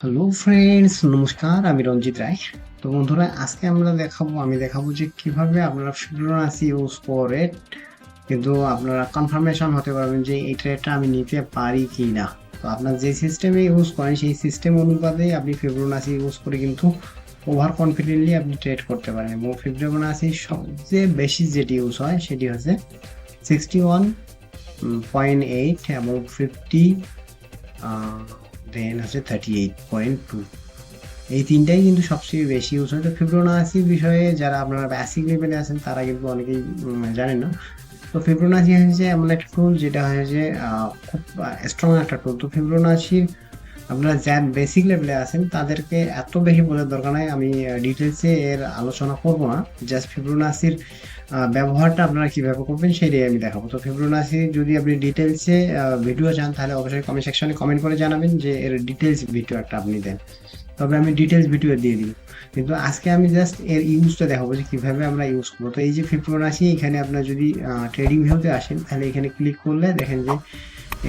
Hello friends, নমস্কার। আমি রঞ্জিত রায়। তো বন্ধুরা, আজকে আমি দেখাবো যে কিভাবে আপনারা ফিবোনাচি ইউজ করে কিন্তু আপনারা কনফার্মেশন হতে পারবেন যে এই ট্রেডটা আমি নিতে পারি কি না। তো আপনার যে সিস্টেমে ইউজ করেন সেই সিস্টেম অনুপাতে আপনি ফিবোনাচি ইউজ করে কিন্তু ওভার কনফিডেন্টলি আপনি ট্রেড করতে পারেন। এবং ফিবোনাচি সবচেয়ে বেশি যেটি ইউজ হয় সেটি হচ্ছে 61.8 এবং 50, দেন হচ্ছে 38.2। এই তিনটাই কিন্তু সবচেয়ে বেশি ইউজ হয়। তো ফিবোনাচি বিষয়ে যারা আপনারা বেসিক লেভেলে আছেন তারা কিন্তু অনেকেই জানেন না। তো ফিবোনাচি হচ্ছে এমন একটা টুল যেটা হচ্ছে খুব স্ট্রং একটা টুল। তো ফিবোনাচির আপনারা যারা বেসিক লেভেলে আছেন তাদেরকে এত বেশি বোঝার দরকার নাই। আমি ডিটেলসে এর আলোচনা করব না। জাস্ট ফিবোনাচির ব্যবহারটা আপনারা কিভাবে করবেন সেটাই আমি দেখাবো। তো ফিবোনাচি যদি আপনি ডিটেলসে ভিডিও চান তাহলে অবশ্যই কমেন্ট সেকশনে কমেন্ট করে জানাবেন যে এর ডিটেলস ভিডিও একটা আপনি দেন, তবে আমি ডিটেলস ভিডিও দিয়ে দিব। কিন্তু আজকে আমি জাস্ট এর ইউজটা দেখাবো যে কিভাবে আমরা ইউজ করবো। তো এই যে ফিবোনাচি, এখানে আপনার যদি ট্রেডিং ভিউতে আসেন তাহলে এখানে ক্লিক করলে দেখেন যে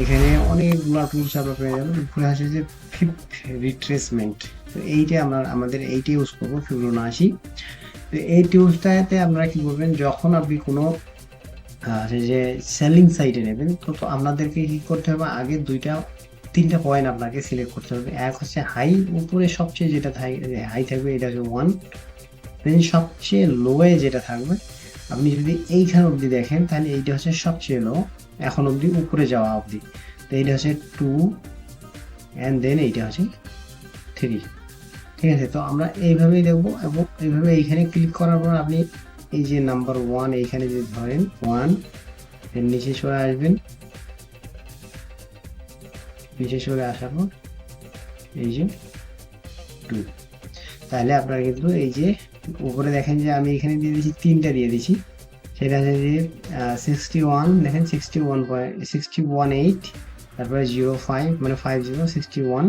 এখানে অনেকগুলো টুলস আপনার পেয়ে যাবেন। উপরে আছে যে ফিপ রিট্রেসমেন্ট। তো এইটা আমাদের এইটা ইউজ করবো ফিবোনাচি। তো এই টুলসটাতে আপনারা কি করবেন, যখন আপনি কোনো সেই যে সেলিং সাইটে নেবেন, তো আপনাদেরকে কি করতে হবে, আগে তিনটা পয়েন্ট আপনাকে সিলেক্ট করতে হবে। এক হচ্ছে হাই, উপরে সবচেয়ে যেটা হাই থাকবে এটা হচ্ছে 1। দেন সবচেয়ে লোয়ে যেটা থাকবে, আপনি যদি এইখান অবধি দেখেন তাহলে এইটা হচ্ছে সবচেয়ে লো, এখন অবধি উপরে যাওয়া অবধি। তো এইটা হচ্ছে 2, অ্যান্ড দেন এইটা হচ্ছে 3। ঠিক আছে, তো আমরা এইভাবেই দেখবো। এবং এইভাবে এইখানে ক্লিক করার পর আপনি এই যে নাম্বার 1 এইখানে যদি ধরেন 1, এর নিচে সরে আসবেন। নিচে সরে আসার পর এই যে 2, তাহলে আপনারা কিন্তু এই যে উপরে দেখেন যে আমি এখানে দিয়ে দিয়েছি, তিনটা দিয়ে দিয়েছি। সেটা হচ্ছে যে 61, দেখেন 61.618, তারপরে 05 মানে 5061,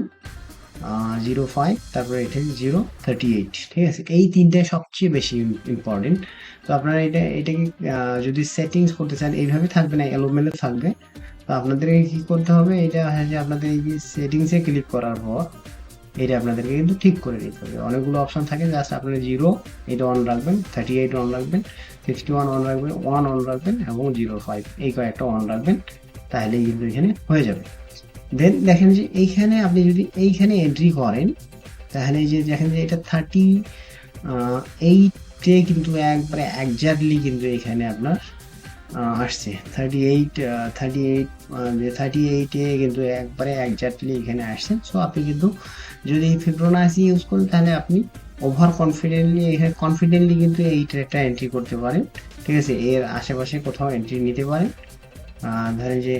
05, তারপরে এটা 038। ঠিক আছে, এই তিনটাই সবচেয়ে বেশি ইম্পর্টেন্ট। তো আপনারা এটাকে যদি সেটিংস করতে চান এইভাবে থাকবে না, এলোমেলো থাকবে। তো আপনাদেরকে কি করতে হবে, এটা হচ্ছে যে আপনাদের এই যে সেটিংসে ক্লিক করার পর এটা আপনাদেরকে কিন্তু ঠিক করে নিতে হবে। অনেকগুলো অপশন থাকে, জাস্ট আপনারা 0 এটা অন রাখবেন, 38 অন রাখবেন, 61 অন রাখবেন, 1 অন রাখবেন এবং 05 এই কয়েকটা অন রাখবেন, তাহলেই কিন্তু এখানে হয়ে যাবে। দেন দেখেন যে এইখানে আপনি যদি এইখানে এন্ট্রি করেন তাহলে এই যে দেখেন যে এটা 38 কিন্তু একবারে একজাক্টলি কিন্তু এখানে আপনার আসছে 38, 38, যে 38-এ কিন্তু একবারে একজাক্টলি এখানে আসছে। সো আপনি কিন্তু যদি ফিবোনাচি ইউজ করেন তাহলে আপনি ওভার কনফিডেন্টলি এখানে কনফিডেন্টলি কিন্তু এই ট্রেডটা এন্ট্রি করতে পারেন। ঠিক আছে, এর আশেপাশে কোথাও এন্ট্রি নিতে পারেন। ধরেন যে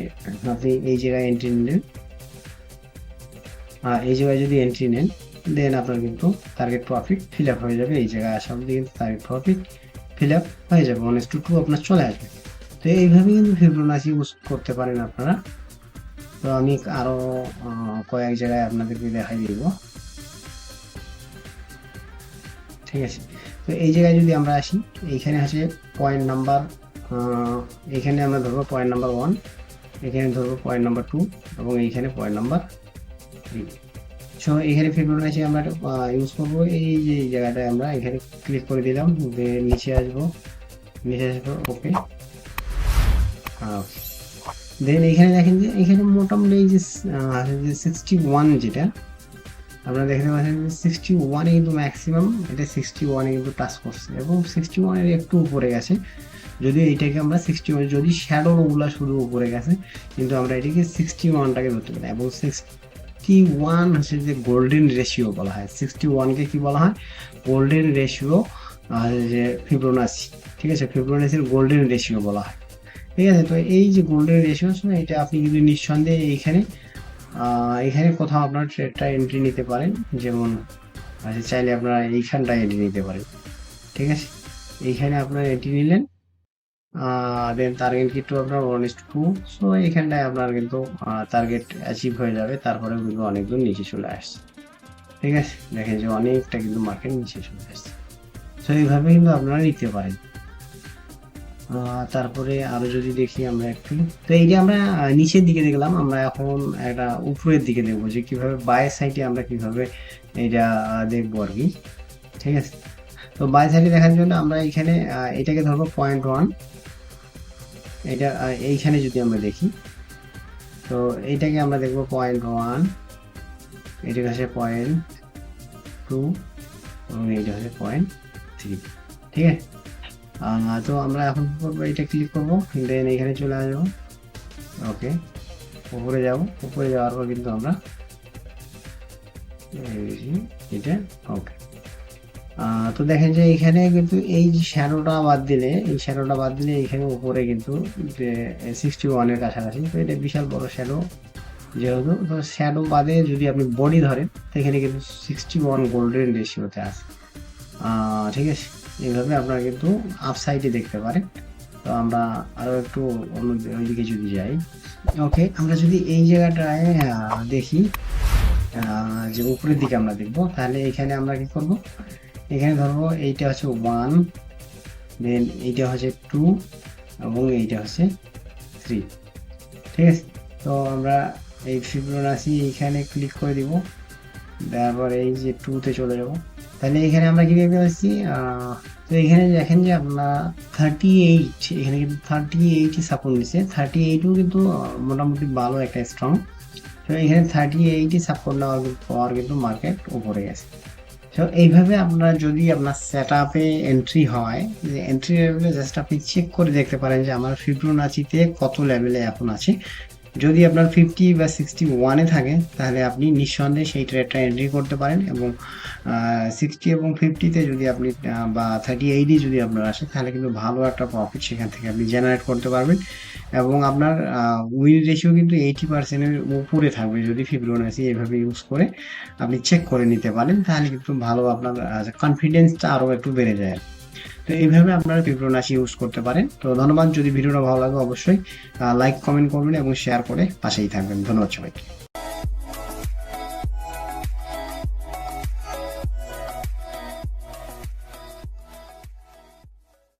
আপনি এই জায়গায় এন্ট্রি নিলেন, এই জায়গায় যদি এন্ট্রি নেন দেন আপনার কিন্তু টার্গেট প্রফিট ফিল আপ হয়ে যাবে। এই জায়গায় আসা অবধি কিন্তু টার্গেট প্রফিট ফিল আপ হয়ে যাবে, 1:2 আপনার চলে আসবে। তো এইভাবে কিন্তু ফিবোনাচি ইউজ করতে পারেন আপনারা। তো আমি আরো কয়েক জায়গায় আপনাদেরকে দেখাই দিব। ঠিক আছে, তো এই জায়গায় যদি আমরা আসি, এইখানে আছে পয়েন্ট নাম্বার, এখানে আমরা ধরবো পয়েন্ট নাম্বার 1, এখানে ধরবো পয়েন্ট নাম্বার 2 এবং এইখানে পয়েন্ট নাম্বার 3। সো এখানে ফিবোনাচি আমরা ইউজ করবো। এই যে এই জায়গাটায় আমরা এখানে ক্লিক করে দিলাম, নিচে আসবো, ওকে। দেন এখানে দেখেন যে এখানে মোটামুটি এই যে 61 যেটা আপনারা দেখতে পাচ্ছেন, 61-এ কিন্তু ম্যাক্সিমাম এটা 61-এ কিন্তু টাচ করছে এবং 61-এর একটু উপরে গেছে। যদি এইটাকে আমরা 61, যদি শ্যাডো গুলা শুধু উপরে গেছে, কিন্তু আমরা এটাকে 61টাকে ধরতে পারি। এবং 61 হচ্ছে যে গোল্ডেন রেশিও বলা হয়। 61-কে কি বলা হয়, গোল্ডেন রেশিও, যে ফিবোনাচি। ঠিক আছে, ফিবোনাচির গোল্ডেন রেশিও বলা হয়। ঠিক আছে, তো এই যে গোল্ডেন রেশিও, এটা আপনি কিন্তু নিঃসন্দেহে এখানে কোথাও আপনার ট্রেডটা এন্ট্রি নিতে পারেন। যেমন চাইলে আপনারা এইখানটায় এন্ট্রি নিতে পারেন। ঠিক আছে, এইখানে আপনার এন্ট্রি নিলেন, দেন টার্গেট কিন্তু আপনার 1:2। সো এইখানটায় আপনার কিন্তু টার্গেট অ্যাচিভ হয়ে যাবে, তারপরে কিন্তু অনেক দূর নিচে চলে আসছে। ঠিক আছে, দেখেন যে অনেকটা কিন্তু মার্কেট নিচে চলে আসছে। সো এইভাবে কিন্তু আপনারা নিতে পারেন। তারপরে আরো যদি দেখি আমরা একটু, তো এই যে আমরা নিচের দিকে দেখলাম, আমরা এখন একটা উপরের দিকে দেখবো যে কিভাবে বাই সাইডে আমরা কিভাবে এটা দেখবো আর কি। ঠিক আছে, তো বাই সাইডে দেখার জন্য আমরা এখানে এটাকে ধরবো 0.1, এটা এইখানে যদি আমরা দেখি, তো এইটাকে আমরা দেখবো 0.1, এটাকে হচ্ছে 0.2 এবং এইটা হচ্ছে 0.3। ঠিক আছে, তো আমরা এখন কি করবো, এটা ক্লিক করবো, দেন এখানে চলে আসবো। ওকে, উপরে যাব, উপরে যাওয়ার পর কিন্তু আমরা এটা ওকে। তো দেখেন যে এখানে কিন্তু এই যে শ্যাডোটা বাদ দিলে, এই শ্যাডোটা বাদ দিলে এখানে উপরে কিন্তু যে 61-এর কাছাকাছি, তো এটা বিশাল বড় শ্যাডো যেহেতু, তো শ্যাডো বাদে যদি আপনি বডি ধরেন সেখানে কিন্তু 61 গোল্ডেন রেশিওতে আছে। ঠিক আছে, এইভাবে আপনারা কিন্তু আপ সাইডে দেখতে পারেন। তো আমরা আরো একটু অন্য ওইদিকে যদি যাই, ওকে, আমরা যদি এই জায়গাটায় দেখি, যে উপরের দিকে আমরা দেখবো, তাহলে এখানে আমরা কি করব, এখানে ধরবো এইটা হচ্ছে 1, দেন এইটা হচ্ছে 2 এবং এইটা হচ্ছে 3। ঠিক আছে, তো আমরা এই ফিবোনাচি এইখানে ক্লিক করে দিব, তারপর এই যে 2 তে চলে যাব। তাহলে এখানে আমরা কি দেখতে পাচ্ছি, তো এখানে দেখেন যে আপনার 38, এখানে কিন্তু 38 সাপোর্ট নিচ্ছে, 38ও কিন্তু মোটামুটি ভালো একটা স্ট্রং। তো এখানে 38 সাপোর্ট নেওয়ার পর কিন্তু মার্কেট উপরে গেছে। তো এইভাবে আপনার যদি আপনার সেট আপে এন্ট্রি হয়, যে এন্ট্রি লেভেলে জাস্ট আপনি চেক করে দেখতে পারেন যে আমার ফিবোনাচিতে কত লেভেলে এখন আছে। যদি আপনার 50 বা 61-এ থাকে তাহলে আপনি নিঃসন্দেহে সেই ট্রেডটা এন্ট্রি করতে পারেন, এবং 60 এবং 50-তে যদি আপনি বা 38-এ যদি আপনার আসে তাহলে কিন্তু ভালো একটা প্রফিট সেখান থেকে আপনি জেনারেট করতে পারবেন, এবং আপনার উইন রেশিও কিন্তু 80%-এর উপরে থাকবে যদি ফিবোনাচি এভাবে ইউজ করে আপনি চেক করে নিতে পারেন, তাহলে কিন্তু ভালো আপনার কনফিডেন্সটা আরো একটু বেড়ে যায়। তো এইভাবে আপনারা ফিবোনাচি ইউজ করতে পারেন। তো ধন্যবাদ, যদি ভিডিওটা ভালো লাগে অবশ্যই লাইক কমেন্ট করবেন এবং শেয়ার করে পাশেই থাকবেন। ধন্যবাদ সবাইকে।